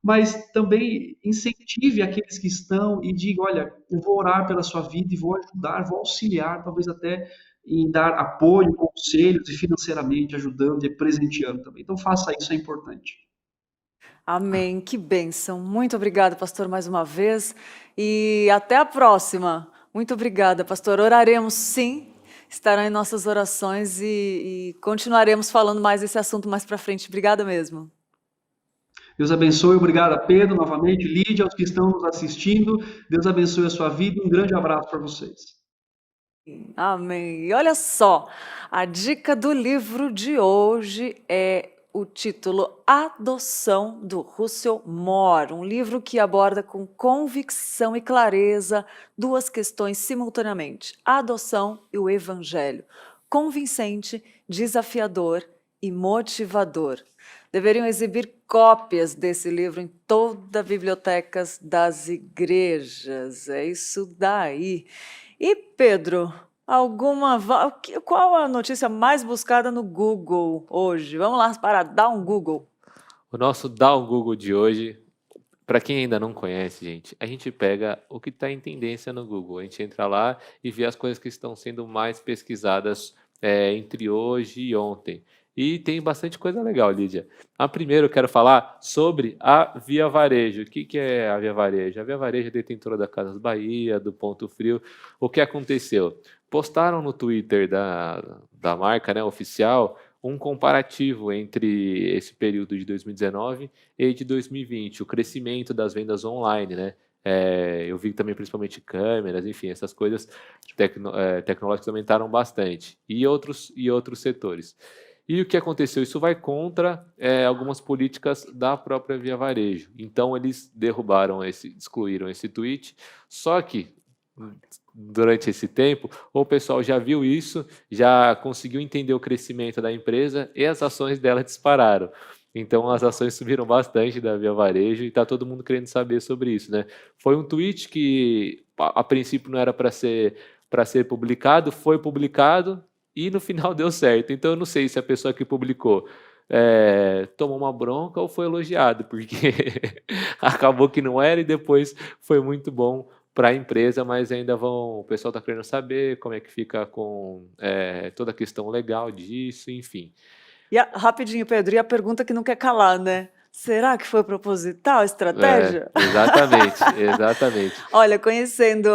Mas também incentive aqueles que estão e diga, olha, eu vou orar pela sua vida e vou ajudar, vou auxiliar, talvez até em dar apoio, conselhos e financeiramente ajudando e presenteando também. Então faça isso, é importante. Amém, que bênção. Muito obrigada, pastor, mais uma vez. E até a próxima. Muito obrigada, pastor. Oraremos sim, estará em nossas orações e continuaremos falando mais desse assunto mais para frente. Obrigada mesmo. Deus abençoe, obrigado a Pedro novamente, Lídia, aos que estão nos assistindo. Deus abençoe a sua vida. Um grande abraço para vocês. Amém. E olha só, a dica do livro de hoje é o título Adoção, do Russell Moore, um livro que aborda com convicção e clareza duas questões simultaneamente: a adoção e o evangelho. Convincente, desafiador e motivador. Deveriam exibir cópias desse livro em todas as bibliotecas das igrejas. É isso daí. E Pedro, qual a notícia mais buscada no Google hoje? Vamos lá para dar um Google. O nosso Dá um Google de hoje, para quem ainda não conhece, gente, a gente pega o que está em tendência no Google. A gente entra lá e vê as coisas que estão sendo mais pesquisadas entre hoje e ontem. E tem bastante coisa legal, Lídia. A primeira eu quero falar sobre a Via Varejo. O que é a Via Varejo? A Via Varejo é detentora da Casas Bahia, do Ponto Frio. O que aconteceu? Postaram no Twitter da marca, né, oficial, um comparativo entre esse período de 2019 e de 2020, o crescimento das vendas online, né? Eu vi também principalmente câmeras, enfim, essas coisas tecnológicas aumentaram bastante, e outros setores. E o que aconteceu? Isso vai contra algumas políticas da própria Via Varejo. Então, eles excluíram esse tweet. Só que, durante esse tempo, o pessoal já viu isso, já conseguiu entender o crescimento da empresa e as ações dela dispararam. Então, as ações subiram bastante da Via Varejo e está todo mundo querendo saber sobre isso, né? Foi um tweet que, a princípio, não era para ser publicado, foi publicado e no final deu certo. Então, eu não sei se a pessoa que publicou tomou uma bronca ou foi elogiado, porque acabou que não era e depois foi muito bom para a empresa, mas ainda o pessoal está querendo saber como é que fica com toda a questão legal disso, enfim. Rapidinho, Pedro, e a pergunta que não quer calar, né? Será que foi proposital a estratégia? Exatamente, exatamente. Olha, conhecendo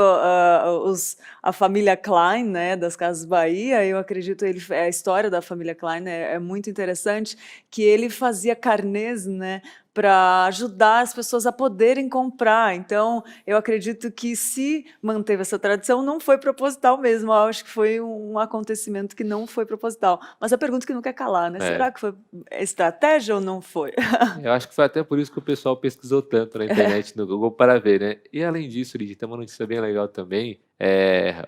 a família Klein, né, das Casas Bahia, eu acredito a história da família Klein é muito interessante, que ele fazia carnês, né, para ajudar as pessoas a poderem comprar. Então, eu acredito que se manteve essa tradição, não foi proposital mesmo. Eu acho que foi um acontecimento que não foi proposital. Mas a pergunta que não quer calar, né? Será que foi estratégia ou não foi? Eu acho que foi até por isso que o pessoal pesquisou tanto na internet, no Google, para ver, né? E além disso, Lidy, tem uma notícia bem legal também,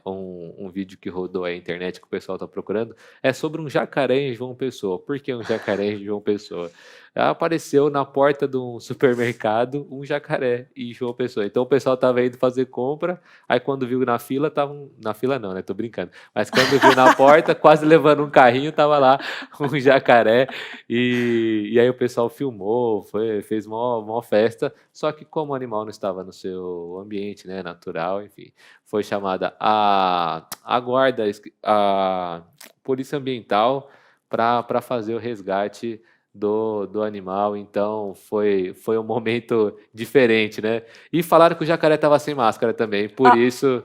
um vídeo que rodou aí na internet que o pessoal está procurando, é sobre um jacaré em João Pessoa. Por que um jacaré em João Pessoa? Apareceu na porta de um supermercado um jacaré em João Pessoa. Então o pessoal estava indo fazer compra, aí quando viu na fila, na fila não, né? Tô brincando. Mas quando viu na porta, quase levando um carrinho, tava lá um jacaré. E aí o pessoal filmou, fez uma festa, só que como o animal não estava no seu ambiente, né, natural, enfim, foi chamada a guarda, a polícia ambiental para fazer o resgate do animal. Então foi um momento diferente, né? E falaram que o jacaré estava sem máscara também, por isso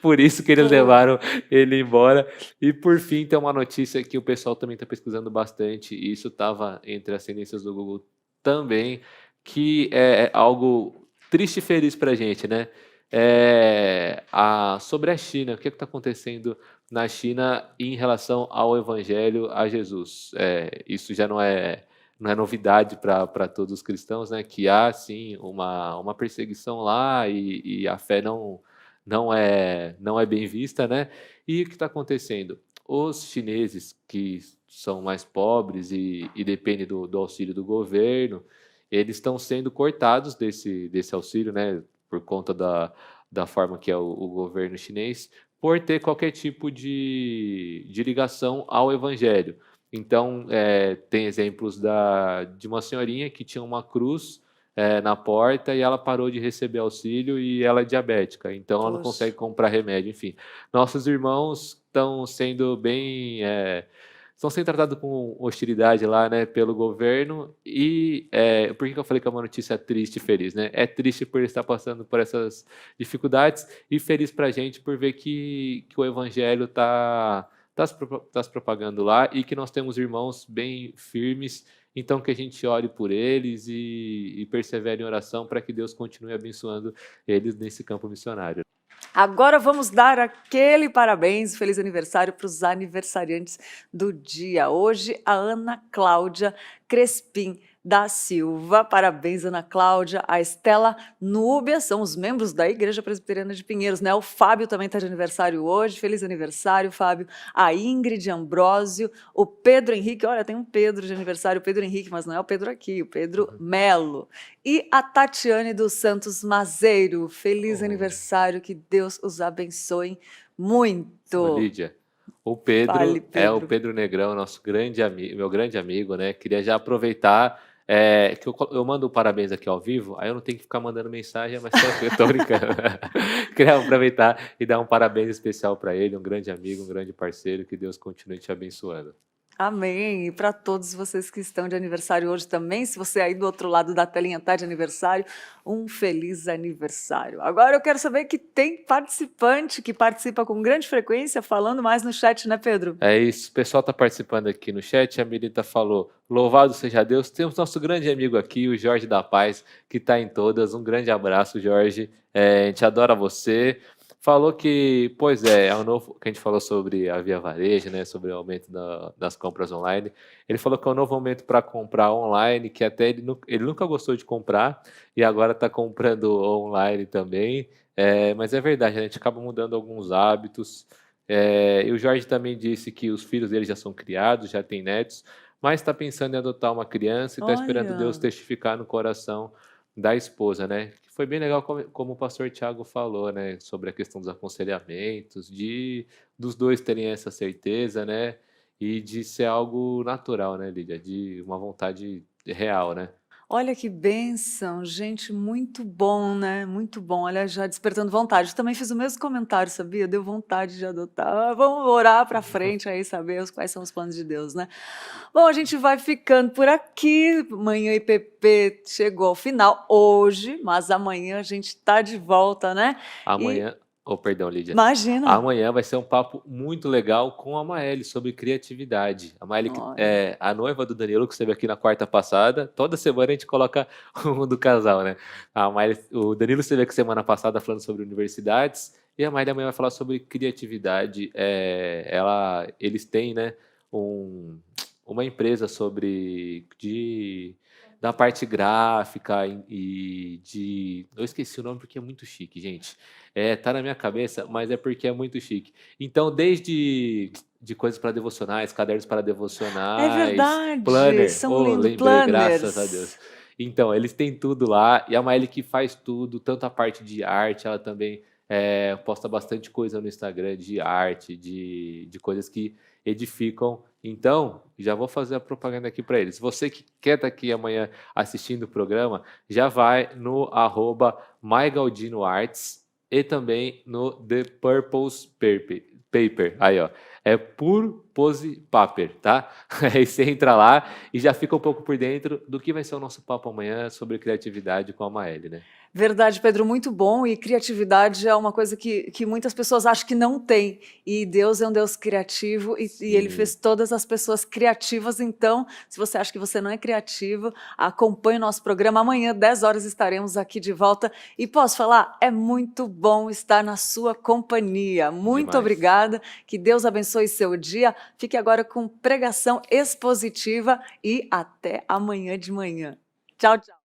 por isso que eles levaram ele embora. E por fim, tem uma notícia que o pessoal também está pesquisando bastante, e isso estava entre as tendências do Google também, que é algo triste e feliz para a gente, né? Sobre a China, o que está acontecendo na China em relação ao Evangelho, a Jesus? Isso já não é novidade para todos os cristãos, né? Que há sim uma perseguição lá e a fé não é bem vista, né? E o que está acontecendo? Os chineses que são mais pobres e dependem do auxílio do governo, eles estão sendo cortados desse auxílio, né? Por conta da forma que é o governo chinês, por ter qualquer tipo de ligação ao evangelho. Então, tem exemplos de uma senhorinha que tinha uma cruz na porta e ela parou de receber auxílio e ela é diabética, então ela não consegue comprar remédio, enfim. Nossos irmãos estão sendo tratados com hostilidade lá, né, pelo governo. E por que eu falei que é uma notícia triste e feliz, né? É triste por estar passando por essas dificuldades e feliz para a gente por ver que o evangelho está se propagando lá e que nós temos irmãos bem firmes. Então, que a gente ore por eles e persevere em oração para que Deus continue abençoando eles nesse campo missionário. Agora vamos dar aquele parabéns, feliz aniversário para os aniversariantes do dia. Hoje, a Ana Cláudia Crespim da Silva. Parabéns, Ana Cláudia. A Estela Núbia, são os membros da Igreja Presbiteriana de Pinheiros, né? O Fábio também está de aniversário hoje. Feliz aniversário, Fábio. A Ingrid Ambrósio, o Pedro Henrique. Olha, tem um Pedro de aniversário, o Pedro Henrique, mas não é o Pedro aqui, o Pedro Melo. E a Tatiane dos Santos Mazeiro. Feliz aniversário, que Deus os abençoe muito. Ô, Lídia, o Pedro é o Pedro Negrão, nosso grande amigo, meu grande amigo, né? Queria já aproveitar que eu mando um parabéns aqui ao vivo, aí eu não tenho que ficar mandando mensagem, mas eu tô brincando. Queria aproveitar e dar um parabéns especial para ele, um grande amigo, um grande parceiro, que Deus continue te abençoando. Amém. E para todos vocês que estão de aniversário hoje também, se você aí do outro lado da telinha está de aniversário, um feliz aniversário. Agora eu quero saber que tem participante que participa com grande frequência, falando mais no chat, né, Pedro? É isso, o pessoal está participando aqui no chat, a Milita falou, louvado seja Deus, temos nosso grande amigo aqui, o Jorge da Paz, que está em todas, um grande abraço, Jorge, a gente adora você. falou que, pois é o novo, que a gente falou sobre a Via Varejo, né, sobre o aumento das compras online. Ele falou que é um novo momento para comprar online, que até ele nunca gostou de comprar e agora está comprando online também. Mas é verdade, a gente acaba mudando alguns hábitos. E o Jorge também disse que os filhos dele já são criados, já têm netos, mas está pensando em adotar uma criança e está esperando Deus Olha, testificar no coração da esposa, né? Que foi bem legal como o pastor Tiago falou, né? Sobre a questão dos aconselhamentos, dos dois terem essa certeza, né? E de ser algo natural, né, Lídia? De uma vontade real, né? olha que bênção, gente, muito bom, né? Muito bom. Olha, já despertando vontade. Eu também fiz o mesmo comentário, sabia? Deu vontade de adotar. Vamos orar para frente aí, saber quais são os planos de Deus, né? Bom, a gente vai ficando por aqui. Manhã IPP chegou ao final hoje, mas amanhã a gente está de volta, né? E Amanhã, oh, perdão, Lídia. imagina. Amanhã vai ser um papo muito legal com a Maeli sobre criatividade. A Maeli, que Olha. é a noiva do Danilo, que esteve aqui na quarta passada. Toda semana a gente coloca um do casal, né? O Danilo esteve aqui semana passada falando sobre universidades. E a Maeli amanhã vai falar sobre criatividade. Eles têm, né, um- uma empresa da parte gráfica Eu esqueci o nome porque é muito chique, gente. Tá na minha cabeça, mas é porque é muito chique. Então, desde de coisas para devocionais, cadernos para É devocionais, verdade, planner. são Oh, lindos lembrei, graças a Deus. planners. Então, eles têm tudo lá. E a Maeli que faz tudo, tanto a parte de arte, ela também posta bastante coisa no Instagram de arte, de coisas que edificam. Então, já vou fazer a propaganda aqui para eles. Você que quer estar aqui amanhã assistindo o programa, já vai no @mygaldinoarts e também no The Purpose Paper. Aí, ó. É Purpose Paper, tá? Aí você entra lá e já fica um pouco por dentro do que vai ser o nosso papo amanhã sobre criatividade com a Maeli, né? Verdade, Pedro, muito bom. E criatividade é uma coisa que muitas pessoas acham que não tem. E Deus é um Deus criativo e Ele Sim, fez todas as pessoas criativas. Então, se você acha que você não é criativo, acompanhe o nosso programa. Amanhã, 10 horas, estaremos aqui de volta. E posso falar? É muito bom estar na sua companhia. Muito demais. obrigada. Que Deus abençoe seu dia. Fique agora com pregação expositiva e até amanhã de manhã. Tchau, tchau.